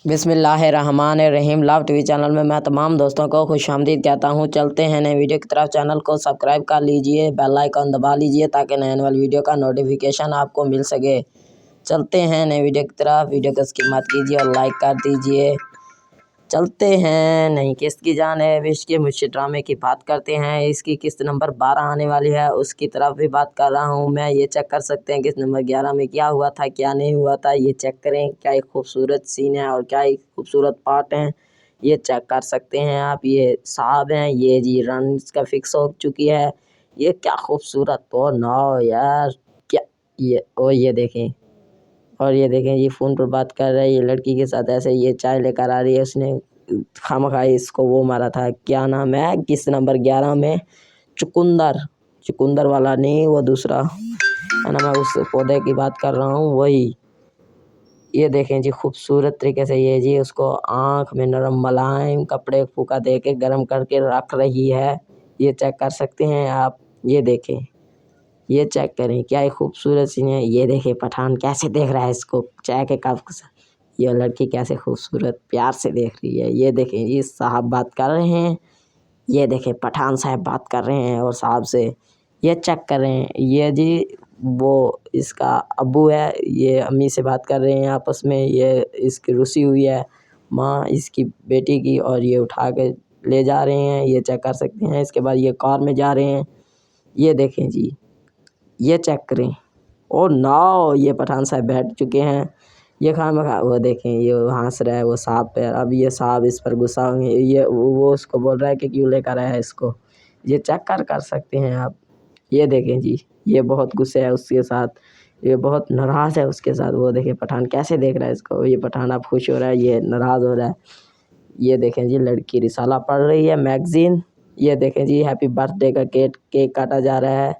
बिस्मिल्लाहिर्रहमानिर्रहीम। Love TV channel में मैं तमाम दोस्तों को खुशामदीद कहता हूँ। चलते हैं नए वीडियो की तरफ। चैनल को सब्सक्राइब कर लीजिए, बेल आइकन दबा लीजिए ताकि नए नए वीडियो का नोटिफिकेशन आपको मिल सके। चलते हैं नए वीडियो की तरफ। वीडियो को स्किप मत कीजिए और लाइक कर दीजिए। चलते हैं नई किस्त की जानिब। इसके मुझसे ड्रामे की बात करते हैं। इसकी किस्त नंबर 12 आने वाली है, उसकी तरफ भी बात कर रहा हूँ मैं। ये चेक कर सकते हैं किस्त नंबर 11 में क्या हुआ था, क्या नहीं हुआ था। ये चेक करें, क्या एक खूबसूरत सीन है और क्या एक खूबसूरत पार्ट है, ये चेक कर सकते हैं आप। ये साहब हैं, ये जी रन इसका फिक्स हो चुकी है। ये क्या खूबसूरत तो ना यार, क्या ये और ये देखें, और ये देखें ये फ़ोन पर बात कर रहा है ये लड़की के साथ। ऐसे ये चाय लेकर आ रही है, उसने खामखाई इसको वो मारा था। क्या नाम है किस्त नंबर 11 में? चुकंदर वाला नहीं, वो दूसरा है ना, मैं उस पौधे की बात कर रहा हूँ, वही। ये देखें जी खूबसूरत तरीके से ये जी उसको आँख में नरम मुलायम कपड़े फूका दे के गर्म करके रख रही है। ये चेक कर सकते हैं आप। ये देखें, ये चेक करें, क्या एक खूबसूरत सीन है। ये देखें पठान कैसे देख रहा है इसको चाय के कप के साथ। ये लड़की कैसे खूबसूरत प्यार से देख रही है। ये देखें ये साहब बात कर रहे हैं। ये देखें पठान साहब बात कर रहे हैं और साहब से। ये चेक कर रहे हैं, ये जी वो इसका अब्बू है, ये अम्मी से बात कर रहे हैं आपस में। ये इसकी रुसी हुई है माँ इसकी बेटी की, और ये उठा के ले जा रहे हैं। ये चेक कर सकते हैं। इसके बाद ये कार में जा रहे हैं। ये देखें जी, ये चेक करें। और नाउ ये पठान साहब बैठ चुके हैं। ये खामखा वो देखें ये हंस रहा है वो साहब पे। अब ये साहब इस पर गुस्सा होंगे। ये वो उसको बोल रहा है कि क्यों लेकर आया है इसको। ये चेक कर सकते हैं आप। ये देखें जी, ये बहुत गुस्से है उसके साथ, ये बहुत नाराज़ है उसके साथ। वो देखें पठान कैसे देख रहा है इसको। ये पठान अब खुश हो रहा है, ये नाराज़ हो रहा है। ये देखें जी लड़की रिसाला पढ़ रही है, मैगज़ीन। ये देखें जी हैप्पी बर्थडे का केक काटा जा रहा है।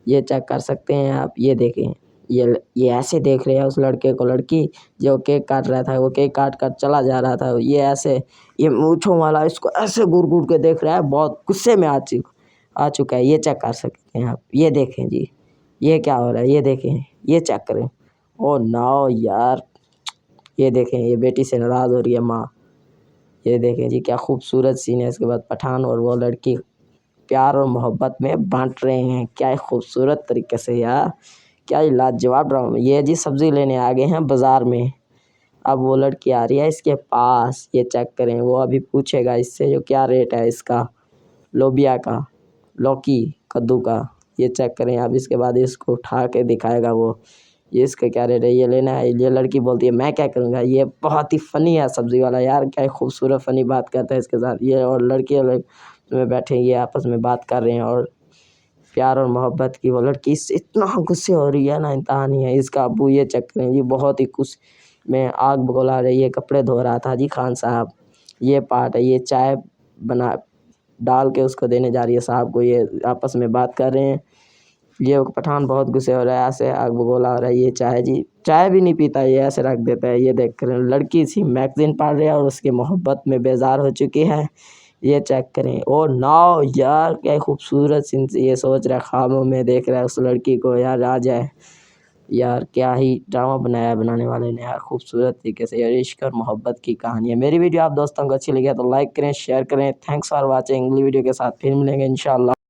ये चेक कर सकते हैं आप। ये देखें ये ऐसे देख रहे हैं उस लड़के को, लड़की जो केक काट रहा था वो केक काट कर चला जा रहा था। ये ऐसे ये मूंछों वाला इसको ऐसे घूर घूर के देख रहा है, बहुत गुस्से में आ चुका है। ये चेक कर सकते हैं आप। ये देखें जी, ये क्या हो रहा है, ये देखें, ये चेक करें। ओ नाउ यार, ये देखें ये बेटी से नाराज़ हो रही है माँ। ये देखें जी क्या खूबसूरत सीन है। इसके बाद पठान और वो लड़की प्यार और मोहब्बत में बांट रहे हैं। क्या खूबसूरत तरीके से यार, क्या लाजवाब ड्रामा। ये जी सब्ज़ी लेने आ गए हैं बाज़ार में। अब वो लड़की आ रही है इसके पास। ये चेक करें, वो अभी पूछेगा इससे जो क्या रेट है इसका लोबिया का, लौकी, कद्दू का। ये चेक करें। अब इसके बाद इसको उठा के दिखाएगा वो, ये इसका क्या रेट है, ये लेना है। ये लड़की बोलती है मैं क्या करूँगा। ये बहुत ही फ़नी है सब्ज़ी वाला यार, क्या खूबसूरत फ़नी बात करता है इसके साथ। ये और लड़की में बैठे ये आपस में बात कर रहे हैं और प्यार और मोहब्बत की। वो लड़की इससे इतना गुस्से हो रही है ना, इंतहा नहीं है। इसका अब्बू ये चेक करें जी बहुत ही गुस्से में आग बगोला रही है, कपड़े धो रहा था जी खान साहब। ये पार्ट है। ये चाय बना डाल के उसको देने जा रही है साहब को। ये आपस में बात कर रहे हैं। ये पठान बहुत गुस्से हो रहा है, ऐसे आग बगोला हो रहा है। ये चाय जी चाय भी नहीं पीता, ये ऐसे रख देता है। ये देख कर लड़की सी मैगज़ीन पढ़ रही है और उसकी मोहब्बत में बेजार हो चुकी है। ये चेक करें। और नाउ यार क्या खूबसूरत सीन। ये सोच रहा है ख्वाबों में देख रहा है उस लड़की को यार आ जाए। यार क्या ही ड्रामा बनाया है बनाने वाले ने यार, खूबसूरत तरीके से। यार इश्क और मोहब्बत की कहानी है। मेरी वीडियो आप दोस्तों को अच्छी लगी है तो लाइक करें, शेयर करें। Thanks for watching. अगली वीडियो के साथ फिर मिलेंगे इंशाल्लाह।